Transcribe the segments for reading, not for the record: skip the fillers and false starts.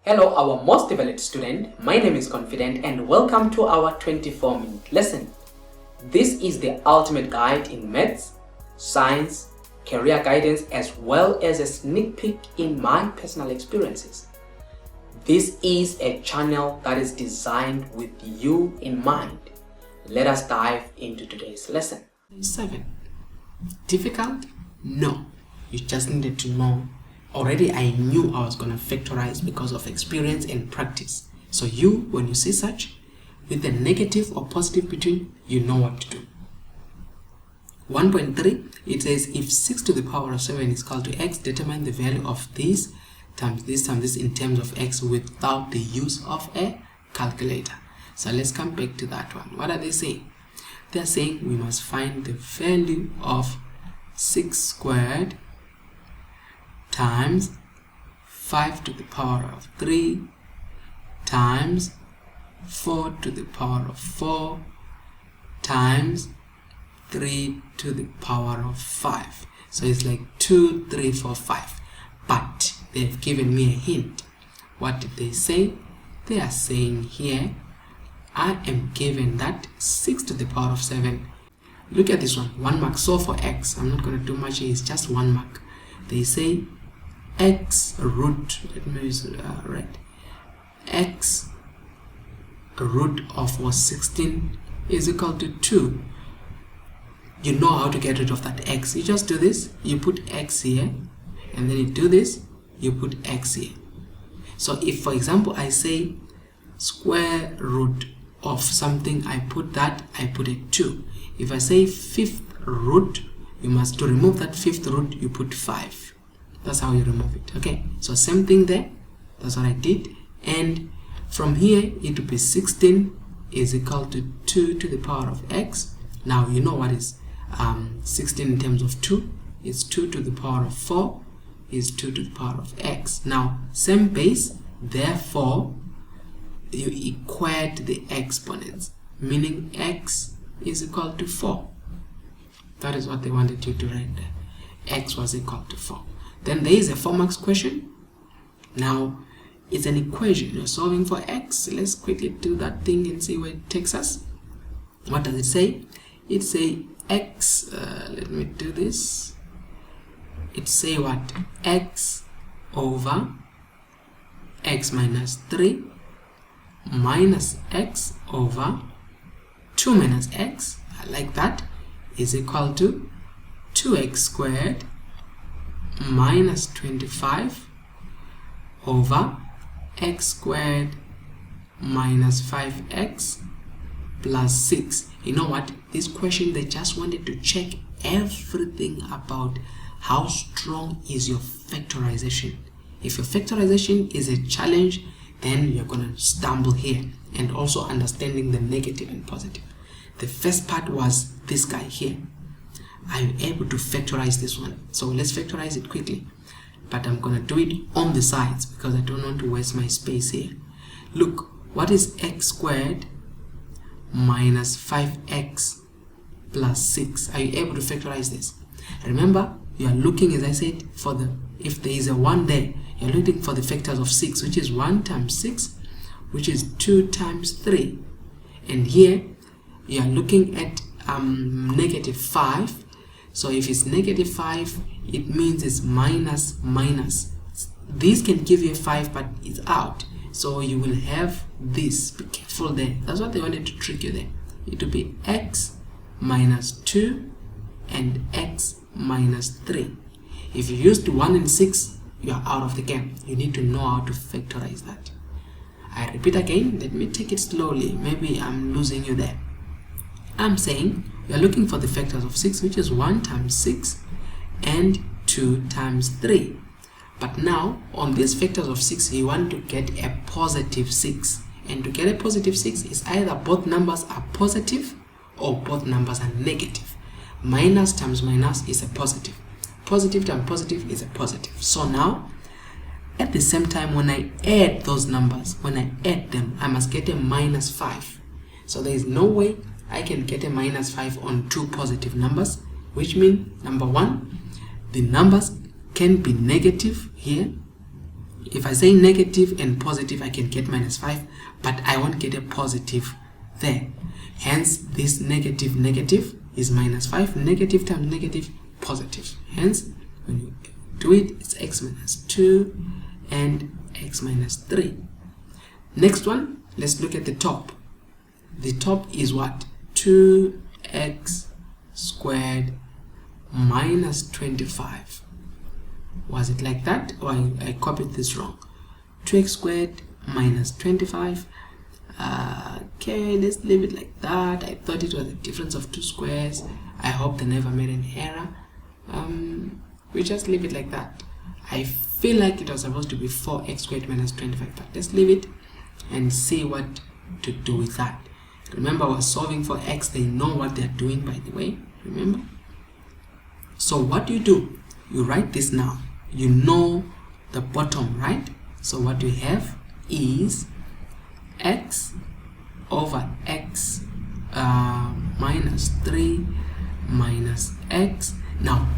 Hello, our most developed student. My name is Confident and welcome to our 24-minute lesson. This is the ultimate guide in maths, science, career guidance, as well as a sneak peek in my personal experiences. This is a channel that is designed with you in mind. Let us dive into today's lesson. 7. Difficult? No. You just needed to know. Already I knew I was going to factorize because of experience and practice. So you, when you see such, with the negative or positive between, you know what to do. 1.3, it says if 6 to the power of 7 is equal to x, determine the value of this times this times this in terms of x without the use of a calculator. So let's come back to that one. What are they saying? They are saying we must find the value of 6 squared times 5 to the power of 3 times 4 to the power of 4 times 3 to the power of 5. So it's like 2, 3, 4, 5. But they've given me a hint. What did they say? They are saying here, I am given that 6 to the power of 7. Look at this one, 1 mark. So for x, I'm not going to do much here, it's just 1 mark. They say x root, let me use red, x root of 16 is equal to 2. You know how to get rid of that x. You just do this, you put x here, and then you do this, you put x here. So if, for example, I say square root of something, I put a 2. If I say fifth root, you must, to remove that fifth root, you put 5. That's how you remove it. Okay, so same thing there. That's what I did. And from here, it will be 16 is equal to 2 to the power of x. Now you know what is 16 in terms of 2. It's 2 to the power of 4 is 2 to the power of x. Now same base, therefore you equate the exponents, meaning x is equal to 4. That is what they wanted you to write there. X was equal to 4. Then there is a 4 marks question. Now it's an equation. You're solving for x. Let's quickly do that thing and see where it takes us. What does it say? It say x, let me do this. It say what? X over x minus 3 minus x over 2 minus x, like that, is equal to 2x squared minus 25 over x squared minus 5x plus 6. You know what? This question, they just wanted to check everything about how strong is your factorization. If your factorization is a challenge, then you're going to stumble here, and also understanding the negative and positive. The first part was this guy here. I'm able to factorize this one. So let's factorize it quickly. But I'm going to do it on the sides because I don't want to waste my space here. Look, what is x squared minus 5x plus 6? Are you able to factorize this? Remember, you are looking, as I said, for the, if there is a 1 there, you're looking for the factors of 6, which is 1 times 6, which is 2 times 3. And here, you are looking at negative 5. So if it's negative 5, it means it's minus minus. This can give you a 5, but it's out. So you will have this. Be careful there. That's what they wanted to trick you there. It will be x minus 2 and x minus 3. If you used 1 and 6, you are out of the game. You need to know how to factorize that. I repeat again. Let me take it slowly. Maybe I'm losing you there. I'm saying you're looking for the factors of 6, which is 1 times 6 and 2 times 3. But now on these factors of 6, you want to get a positive 6. And to get a positive 6 is either both numbers are positive or both numbers are negative. Minus times minus is a positive. Positive times positive is a positive. So now, at the same time, when I add those numbers, when I add them, I must get a minus 5. So there is no way I can get a minus 5 on two positive numbers, which means, number one, the numbers can be negative here, if I say negative and positive, I can get minus 5, but I won't get a positive there. Hence, this negative is minus 5. Negative times negative, positive. Hence, when you do it, it's x minus 2 and x minus 3. Next one, let's look at the top. The top is what? 2x squared minus 25. Was it like that, or I copied this wrong? 2x squared minus 25. Okay, let's leave it like that. I thought it was a difference of 2 squares. I hope they never made an error. We just leave it like that. I feel like it was supposed to be 4x squared minus 25, but let's leave it and see what to do with that. Remember, we're solving for x. They know what they're doing, by the way. Remember? So what do? You write this now. You know the bottom, right? So what we have is x over x minus 3 minus x. Now,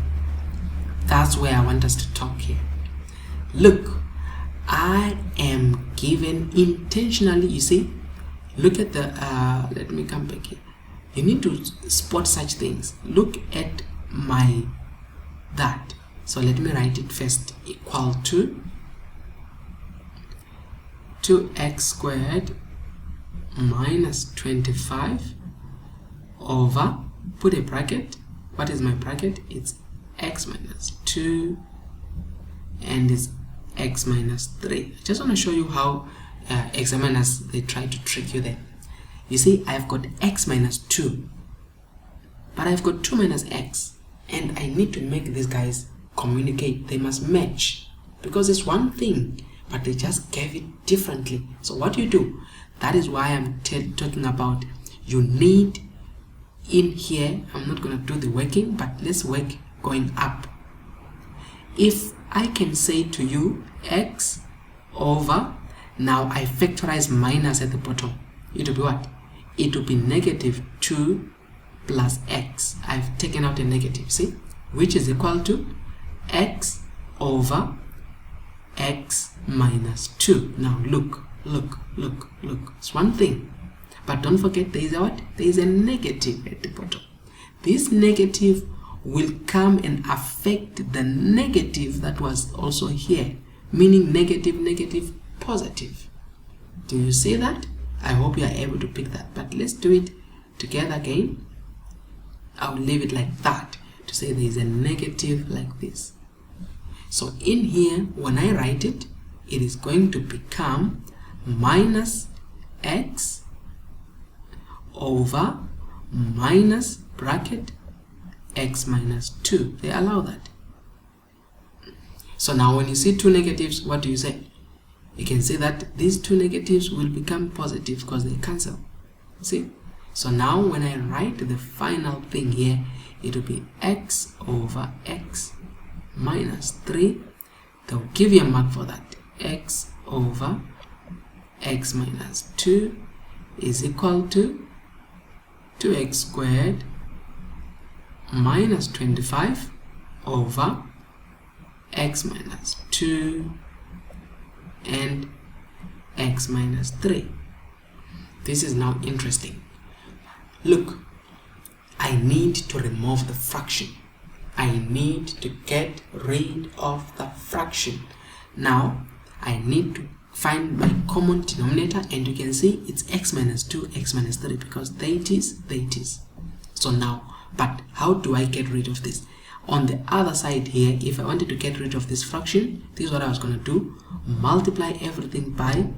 that's where I want us to talk here. Look, I am given intentionally, you see, look at the, let me come back here. You need to spot such things. Look at that. So let me write it first, equal to 2x squared minus 25 over, put a bracket. What is my bracket? It's x minus 2 and it's x minus 3. I just want to show you how examiners, they try to trick you there. You see, I've got x minus 2, but I've got 2 minus x, and I need to make these guys communicate. They must match, because it's one thing, but they just gave it differently. So what do? That is why I'm talking about, you need in here, I'm not going to do the working, but let's work going up. If I can say to you x over, now I factorize minus at the bottom, it will be what? It will be negative 2 plus x. I've taken out a negative, see, which is equal to x over x minus 2. Now look, it's one thing, but don't forget there is a what? There is a negative at the bottom. This negative will come and affect the negative that was also here, meaning negative, positive. Do you see that? I hope you are able to pick that, but let's do it together again. I'll leave it like that to say there is a negative like this. So in here, when I write it, it is going to become minus x over minus bracket x minus 2. They allow that. So now when you see two negatives, what do you say? You can say that these two negatives will become positive because they cancel. See? So now when I write the final thing here, it will be x over x minus 3. They'll give you a mark for that. X over x minus 2 is equal to 2x squared minus 25 over x minus 2 and x minus 3. This is now interesting. Look, I need to remove the fraction. I need to get rid of the fraction. Now, I need to find my common denominator, and you can see it's x minus 2, x minus 3, because there it is. So now, but how do I get rid of this? On the other side here, if I wanted to get rid of this fraction, this is what I was going to do. Multiply everything by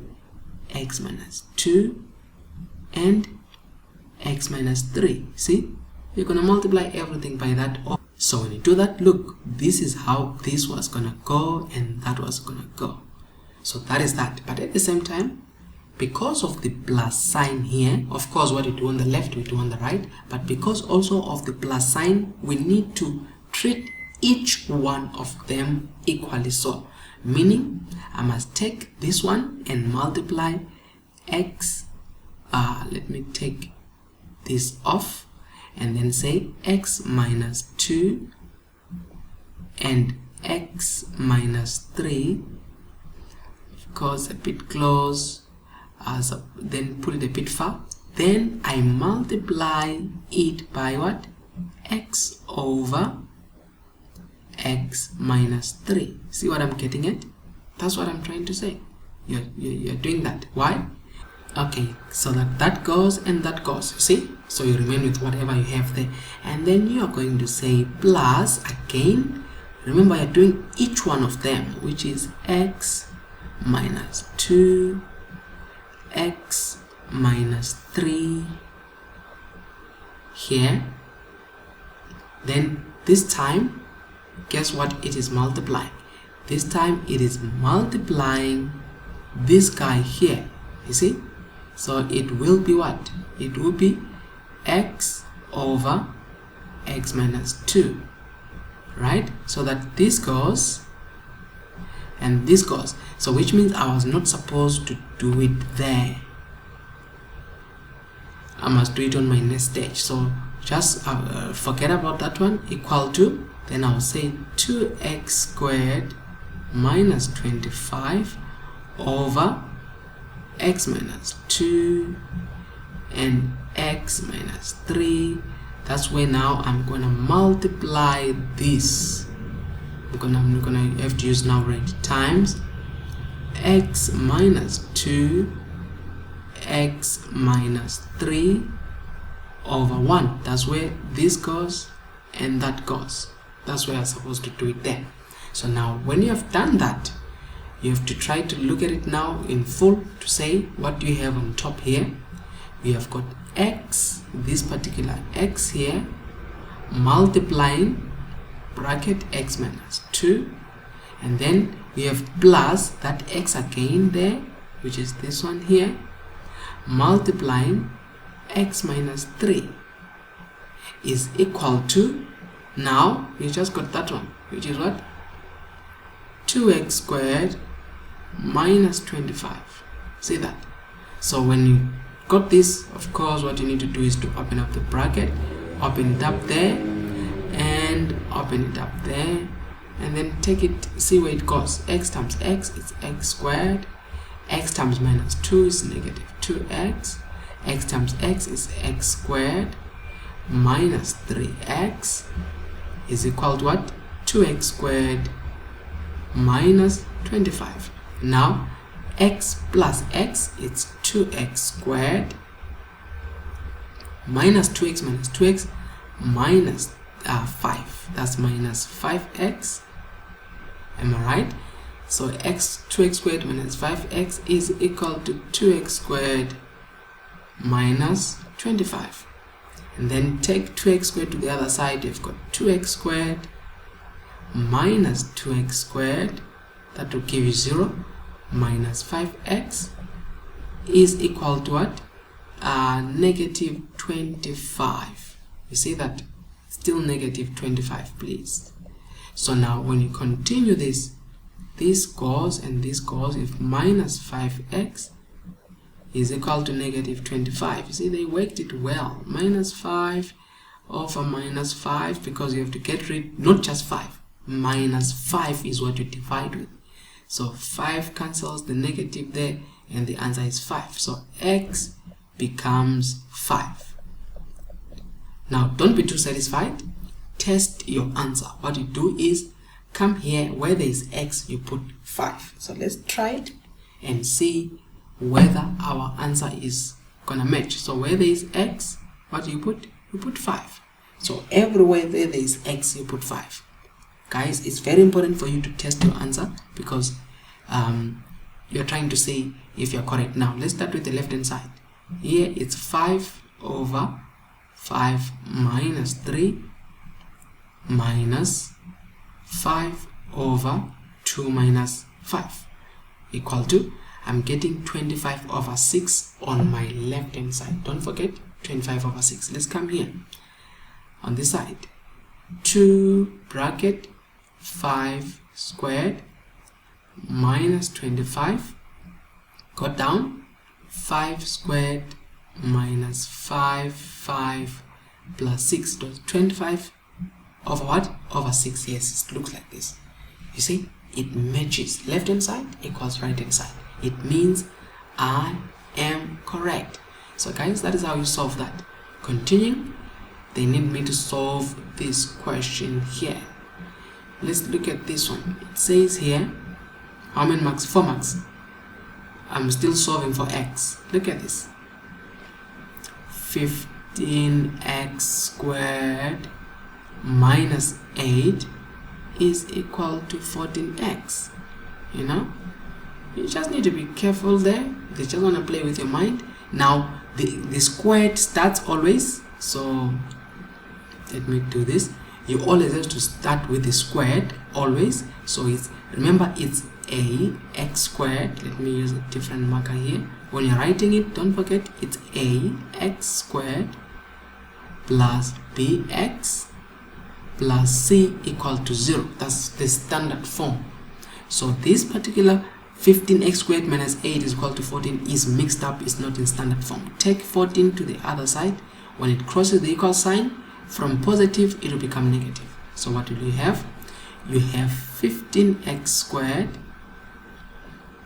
x minus 2 and x minus 3. See? You're going to multiply everything by that. So when you do that, look, this is how this was going to go and that was going to go. So that is that. But at the same time, because of the plus sign here, of course what you do on the left, we do on the right. But because also of the plus sign, we need to treat each one of them equally so. Meaning, I must take this one and multiply x. Let me take this off and then say x minus 2 and x minus 3 goes a bit close, then put it a bit far, then I multiply it by what? X over x minus 3. See what I'm getting at? That's what I'm trying to say. You're doing that. Why? Okay, so that goes and that goes, you see? So you remain with whatever you have there. And then you are going to say plus, again, remember you're doing each one of them, which is x minus 2, x minus 3 here. Then this time, guess what it is multiplying? This time it is multiplying this guy here, you see? So it will be what? It will be x over x minus 2, right? So that this goes and this goes. So which means I was not supposed to do it there. I must do it on my next stage. So just forget about that one. Equal to, then I'll say 2x squared minus 25 over x minus 2 and x minus 3. That's where now I'm going to multiply this. I'm gonna have to use now red, times x minus 2 x minus 3 over 1. That's where this goes and that goes. That's where I'm supposed to do it there. So now when you have done that, you have to try to look at it now in full to say what do you have on top here. We have got x, this particular x here, multiplying bracket x minus 2, and then we have plus that x again there, which is this one here, multiplying x minus 3 is equal to, now we just got that one, which is what? 2x squared minus 25. See that? So when you got this, of course what you need to do is to open up the bracket, open it up there and open it up there, and then take it, see where it goes. X times x is x squared, x times minus 2 is negative 2x, x times x is x squared minus 3x is equal to what? 2x squared minus 25. Now x plus x, it's 2x squared minus 2x minus 2x minus 5. That's minus 5x. Am I right? So 2x squared minus 5x is equal to 2x squared minus 25. And then take 2x squared to the other side. You've got 2x squared minus 2x squared. That will give you 0. Minus 5x is equal to what? Negative 25. You see that? Still negative 25, please. So now when you continue this, this goes and this goes. If minus 5x is equal to negative 25, you see they worked it well. Minus 5 over minus 5, because you have to get rid, not just 5, minus 5 is what you divide with. So 5 cancels the negative there and the answer is 5. So x becomes 5. Now don't be too satisfied. Test your answer. What you do is come here where there is x, you put 5. So let's try it and see whether our answer is gonna match. So where there is x, what do you put? You put 5. So everywhere there is x, you put 5. Guys, it's very important for you to test your answer, because you're trying to see if you're correct. Now let's start with the left hand side. Here it's 5 over 5 minus 3 minus 5 over 2 minus 5 equal to, I'm getting 25 over 6 on my left hand side. Don't forget 25 over 6. Let's come here on this side. 2 bracket 5 squared minus 25, got down 5 squared minus 5 plus 6, 25 over what? Over 6. Yes, it looks like this. You see, it matches. Left hand side equals right hand side. it means I am correct. So guys, that is how you solve that. Continuing, they need me to solve this question here. Let's look at this one. It says here, how many marks? 4 marks. I'm still solving for x. Look at this. 15x squared minus 8 is equal to 14x. You know, you just need to be careful there. They just want to play with your mind. Now the squared starts always, so let me do this. You always have to start with the squared always. So it's, remember, it's a x squared. Let me use a different marker here. When you're writing it, don't forget it's a x squared plus bx plus c equal to 0. That's the standard form. So this particular 15x squared minus 8 is equal to 14 is mixed up, is not in standard form. Take 14 to the other side. When it crosses the equal sign, from positive it will become negative. So what will you have? You have 15x squared,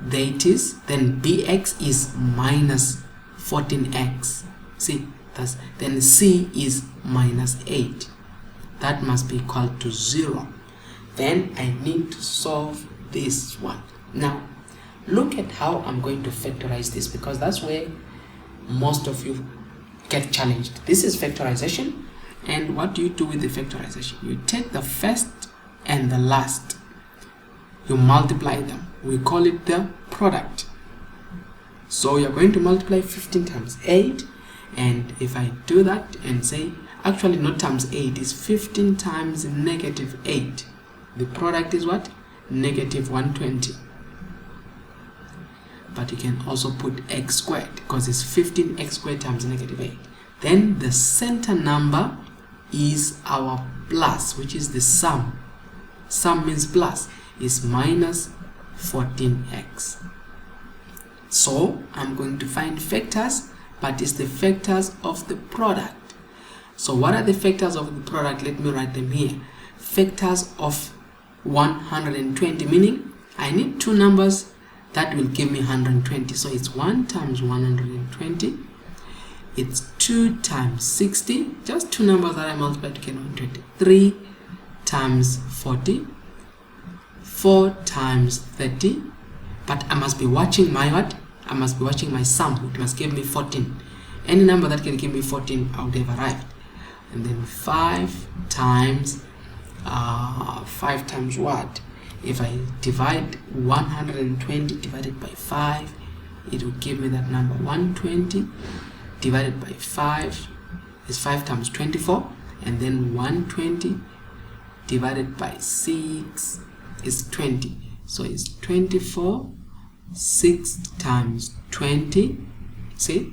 that is, then bx is minus 14x. See, that's, then c is minus 8. That must be equal to 0. Then I need to solve this one. Now look at how I'm going to factorize this, because that's where most of you get challenged. This is factorization, and what do you do with the factorization? You take the first and the last, you multiply them. We call it the product. So you're going to multiply 15 times 8, and if I do that and say, actually not times 8, is 15 times negative 8. The product is what? Negative 120. But you can also put x squared, because it's 15x squared times negative 8. Then the center number is our plus, which is the sum. Sum means plus, is minus 14x. So I'm going to find factors, but it's the factors of the product. So what are the factors of the product? Let me write them here. Factors of 120, meaning I need two numbers that will give me 120. So it's 1 times 120. It's 2 times 60. Just two numbers that I multiply to get 120. 3 times 40. 4 times 30. But I must be watching my what? I must be watching my sum. It must give me 14. Any number that can give me 14, I would have arrived. And then 5 times 5 times what? If I divide 120 divided by 5, it will give me that number. 120 divided by 5 is 5 times 24, and then 120 divided by 6 is 20. So it's 24. 6 times 20. See,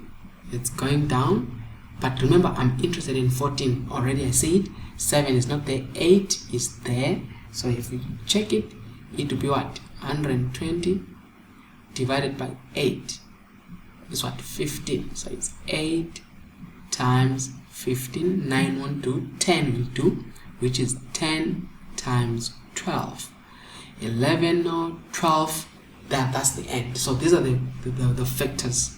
it's going down. But remember, I'm interested in 14. Already I said 7 is not there, 8 is there. So if we check it, it will be what? 120 divided by 8 is what? 15. So it's 8 times 15. 9 won't do, 10 will do, which is 10 times 12. 11 or 12, that's the end. So these are the factors.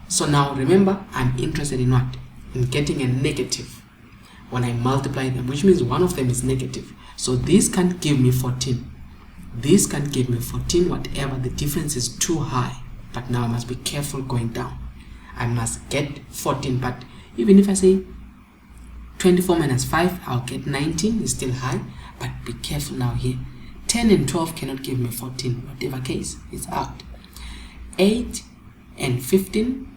So now remember, I'm interested in what? In getting a negative when I multiply them, which means one of them is negative. So this can't give me 14. This can't give me 14, whatever. The difference is too high. But now I must be careful going down. I must get 14. But even if I say 24 minus 5, I'll get 19. It's still high. But be careful now here. 10 and 12 cannot give me 14. Whatever case, it's out. 8 and 15.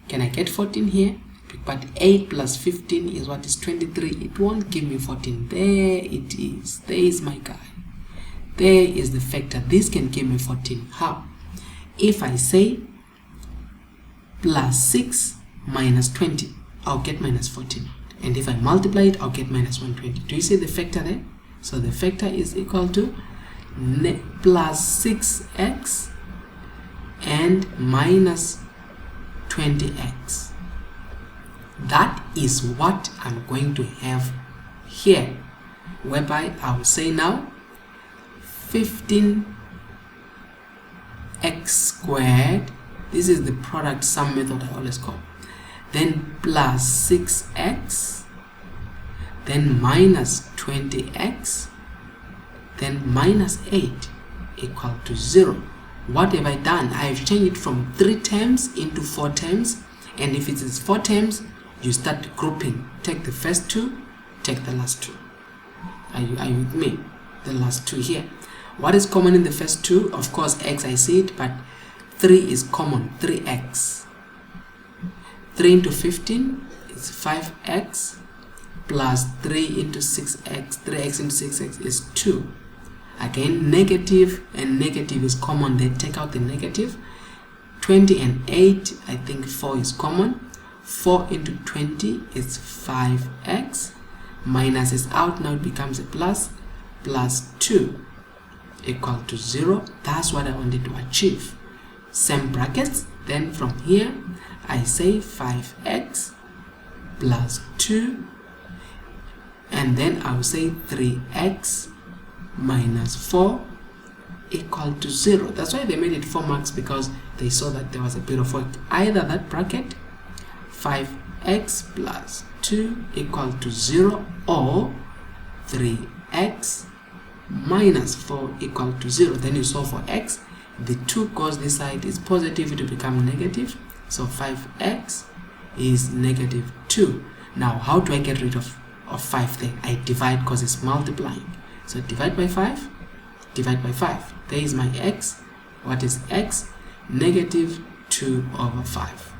Can I get 14 here? But 8 plus 15 is what? Is 23. It won't give me 14. There it is. There is my guy. There is the factor. This can give me 14. How? If I say plus 6 minus 20, I'll get minus 14. And if I multiply it, I'll get minus 120. Do you see the factor there? So the factor is equal to plus 6x and minus 20x. That is what I'm going to have here, whereby I will say now 15x x squared, this is the product sum method I always call, then plus 6x, then minus 20x, then minus 8 equal to 0. What have I done? I have changed it from 3 terms into 4 terms, and if it is 4 terms, you start grouping. Take the first 2, take the last 2. Are you with me? The last 2 here. What is common in the first 2? Of course, x, I see it, but 3 is common, 3x. 3 into 15 is 5x, plus 3 into 6x, 3x into 6x is 2. Again, negative and negative is common, they take out the negative. 20 and 8, I think 4 is common. 4 into 20 is 5x, minus is out, now it becomes a plus, plus 2 equal to 0. That's what I wanted to achieve. Same brackets, then from here I say 5x plus 2, and then I'll say 3x minus 4 equal to 0. That's why they made it 4 marks, because they saw that there was a bit of work. Either that bracket 5x plus 2 equal to 0, or 3x minus 4 equal to 0. Then you solve for x. The 2 goes this side, is positive, it will become negative. So 5x is negative 2. Now how do I get rid of 5 there? I divide, because it's multiplying. So divide by 5, divide by 5. There is my x. What is x? Negative 2 over 5.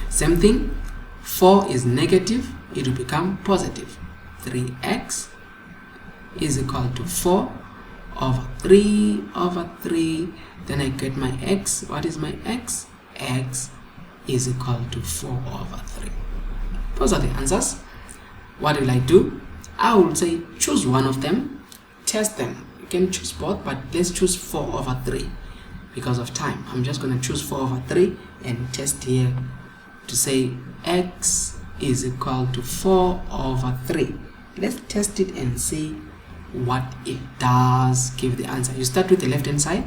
Same thing, 4 is negative, it will become positive. 3x is equal to 4 over 3 over 3. Then I get my x. What is my x? X is equal to 4 over 3. Those are the answers. What will I do? I will say choose one of them, test them. You can choose both, but let's choose 4 over 3 because of time. I'm just going to choose 4 over 3 and test here to say x is equal to 4 over 3. Let's test it and see what it does. Give the answer. You start with the left hand side.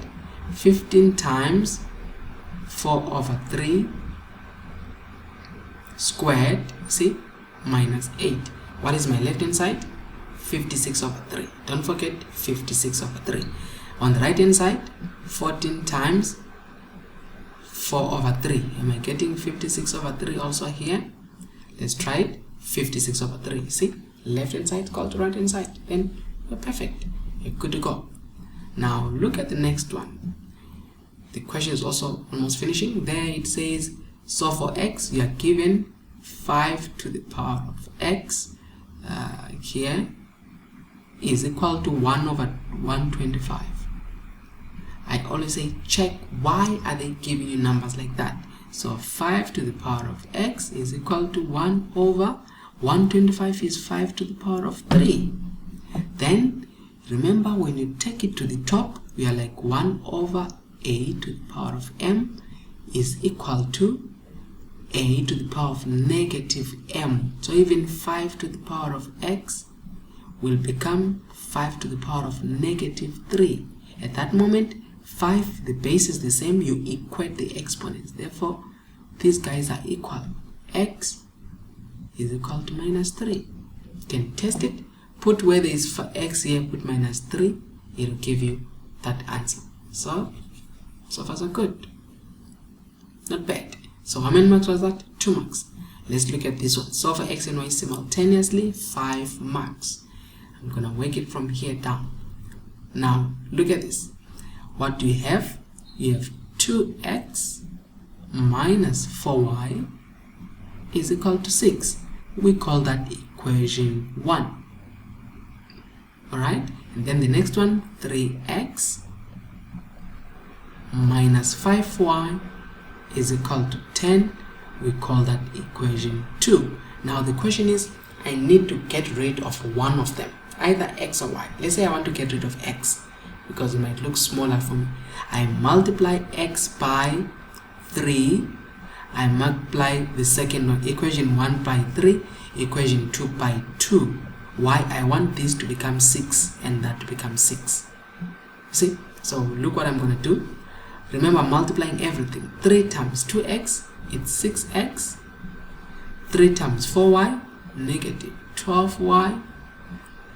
15 times 4 over 3 squared, see, minus 8. What is my left hand side? 56 over 3. Don't forget 56 over 3. On the right hand side, 14 times 4 over 3. Am I getting 56 over 3 also here? Let's try it. 56 over 3. See, left hand side equal to right hand side. Then you're perfect. You're good to go. Now look at the next one. The question is also almost finishing. There it says, so for x, you are given 5 to the power of x here is equal to 1 over 125. I always say check why are they giving you numbers like that. So 5 to the power of x is equal to 1 over 125 is 5 to the power of 3. Then remember, when you take it to the top, we are like 1 over a to the power of m is equal to a to the power of negative m. So even 5 to the power of x will become 5 to the power of negative 3. At that moment, 5, the base is the same, you equate the exponents. Therefore, these guys are equal. X is equal to minus 3. You can test it. Put where there is for x here, put minus 3. It will give you that answer. So far so good. Not bad. So how many marks was that? 2 marks. Let's look at this one. Solve for x and y simultaneously, 5 marks. I'm going to work it from here down. Now, look at this. What do you have? You have 2x minus 4y is equal to 6. We call that equation 1. Alright? And then the next one, 3x minus 5y is equal to 10. We call that equation 2. Now the question is, I need to get rid of one of them, either x or y. Let's say I want to get rid of x because it might look smaller for me. I multiply x by 3. I multiply the second one, equation 1 by 3, equation 2 by 2. Why? I want this to become 6 and that to become 6. See? So look what I'm going to do. Remember, I'm multiplying everything. 3 times 2x, it's 6x. 3 times 4y, negative 12y.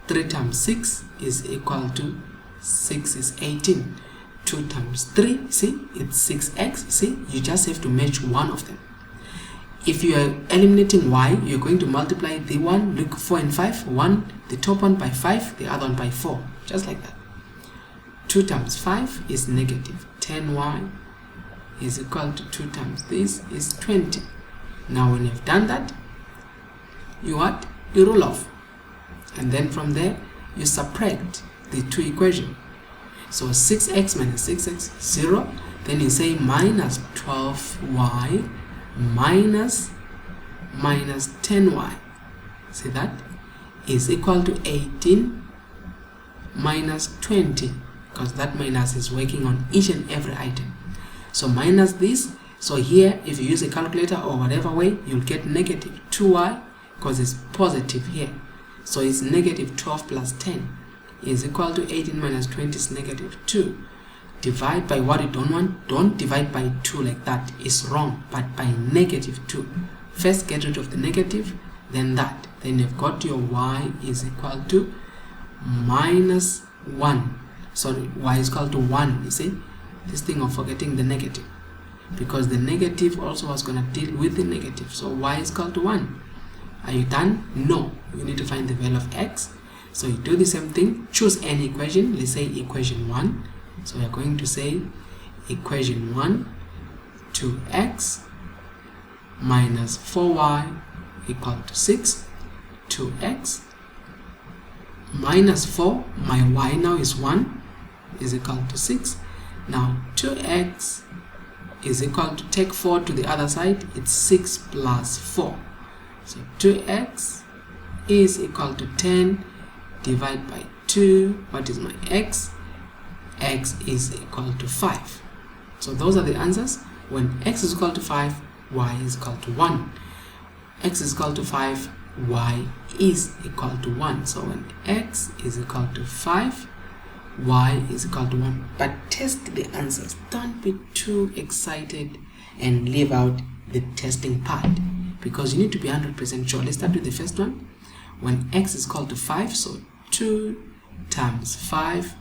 3 times 6 is equal to 6 is 18. 2 times 3, see, it's 6x. See, you just have to match one of them. If you are eliminating y, you're going to multiply the one, look, 4 and 5, one, the top one by 5, the other one by 4, just like that. 2 times 5 is negative 10y is equal to 2 times this is 20. Now when you've done that, you what? You roll off. And then from there, you subtract the two equations. So 6x minus 6x, 0. Then you say minus 12y minus 10y. See that? Is equal to 18 minus 20. Because that minus is working on each and every item. So minus this. So here, if you use a calculator or whatever way, you'll get negative 2y because it's positive here. So it's negative 12 plus 10 is equal to 18 minus 20 is negative 2. Divide by what you don't want. Don't divide by 2 like that. It's wrong. But by negative 2. First get rid of the negative, then that. Then you've got your y is equal to minus 1. Sorry, y is equal to 1. You see, this thing of forgetting the negative. Because the negative also was going to deal with the negative. So y is equal to 1. Are you done? No. You need to find the value of x. So you do the same thing. Choose any equation. Let's say equation 1. So we are going to say equation 1 2x minus 4y equal to 6. 2x minus 4. My y now is 1 is equal to 6. Now 2x is equal to, take 4 to the other side, it's 6 plus 4. So 2x is equal to 10 divided by 2. What is my x? X is equal to 5. So those are the answers. When x is equal to 5, y is equal to 1. X is equal to 5, y is equal to 1. So when x is equal to 5, y is equal to 1. But test the answers. Don't be too excited and leave out the testing part, because you need to be 100% sure. Let's start with the first one. When x is equal to 5, so 2 times 5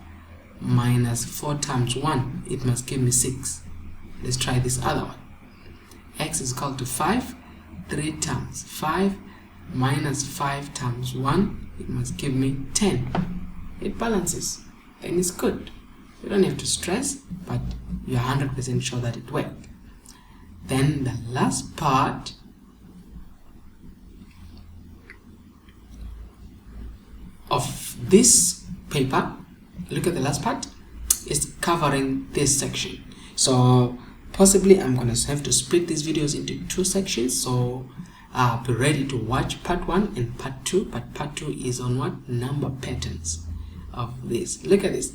minus 4 times 1, it must give me 6. Let's try this other one. X is equal to 5, 3 times 5 minus 5 times 1, it must give me 10. It balances. And it's good. You don't have to stress, but you're 100% sure that it worked. Then the last part of this paper, look at the last part, is covering this section. So possibly I'm going to have to split these videos into 2 sections. So be ready to watch part 1 and part 2. But part 2 is on what? Number patterns of this. Look at this.